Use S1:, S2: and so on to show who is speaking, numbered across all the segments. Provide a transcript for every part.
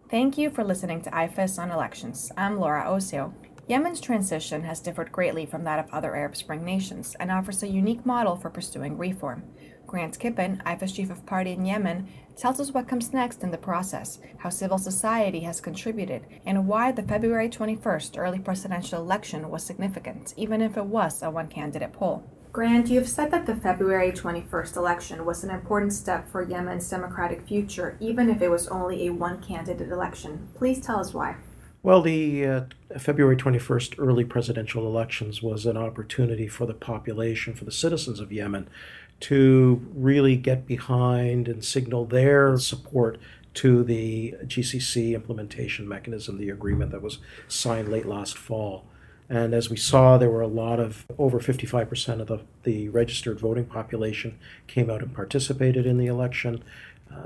S1: Thank you for listening to IFES on Elections. I'm Laura Osio. Yemen's transition has differed greatly from that of other Arab Spring nations and offers a unique model for pursuing reform. Grant Kippen, IFES Chief of Party in Yemen, tells us what comes next in the process, how civil society has contributed, and why the February 21st early presidential election was significant, even if it was a one-candidate poll. Grant, you've said that the February 21st election was an important step for Yemen's democratic future, even if it was only a one-candidate election. Please tell us why.
S2: Well, the February 21st early presidential elections was an opportunity for the population, for the citizens of Yemen, to really get behind and signal their support to the GCC implementation mechanism, the agreement that was signed late last fall. And as we saw, there were a lot of, over 55% of the registered voting population came out and participated in the election.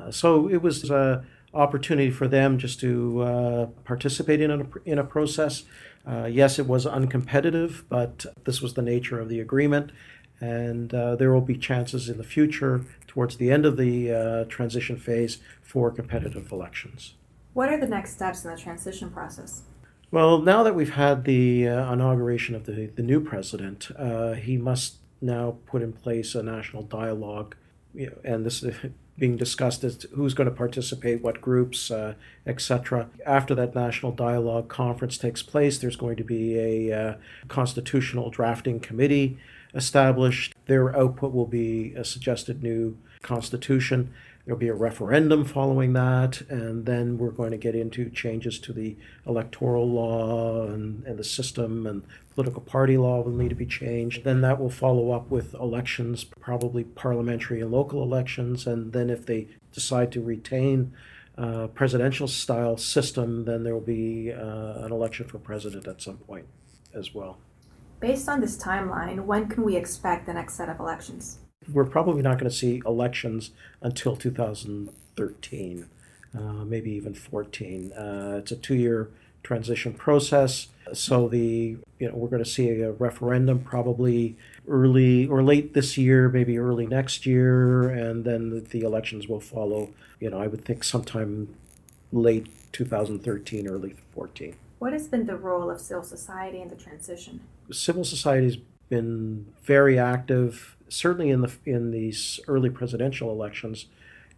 S2: So it was an opportunity for them just to participate in a process. Yes, it was uncompetitive, but this was the nature of the agreement. And there will be chances in the future, towards the end of the transition phase, for competitive elections.
S1: What are the next steps in the transition process?
S2: Well, now that we've had the inauguration of the new president, he must now put in place a national dialogue, and this is being discussed as who's going to participate, what groups, etc. After that national dialogue conference takes place, there's going to be a constitutional drafting committee established. Their output will be a suggested new constitution. There'll be a referendum following that, and then we're going to get into changes to the electoral law and the system, and political party law will need to be changed. Then that will follow up with elections, probably parliamentary and local elections, and then if they decide to retain a presidential style system, then there will be an election for president at some point as well.
S1: Based on this timeline, when can we expect the next set of elections?
S2: We're probably not going to see elections until 2013, maybe even 14. It's a 2-year transition process, so we're going to see a referendum probably early or late this year, maybe early next year, and then the elections will follow. I would think sometime late 2013, early 14.
S1: What has been the role of civil society in the transition?
S2: Civil society has been very active, certainly in these early presidential elections,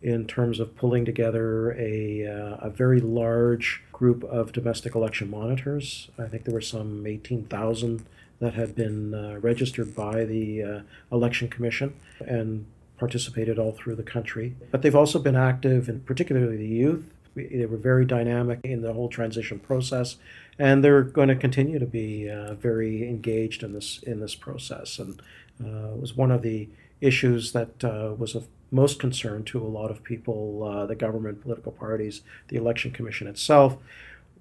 S2: in terms of pulling together a very large group of domestic election monitors. I think there were some 18,000 that had been registered by the Election Commission and participated all through the country. But they've also been active, in particularly the youth. They were very dynamic in the whole transition process, and they're going to continue to be very engaged in this process. And it was one of the issues that was of most concern to a lot of people, the government, political parties, the Election Commission itself,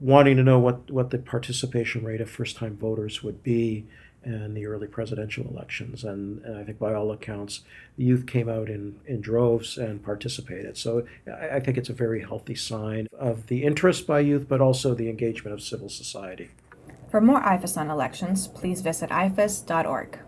S2: wanting to know what the participation rate of first-time voters would be in the early presidential elections. And I think by all accounts, the youth came out in droves and participated. So I think it's a very healthy sign of the interest by youth, but also the engagement of civil society.
S1: For more IFES on elections, please visit ifes.org.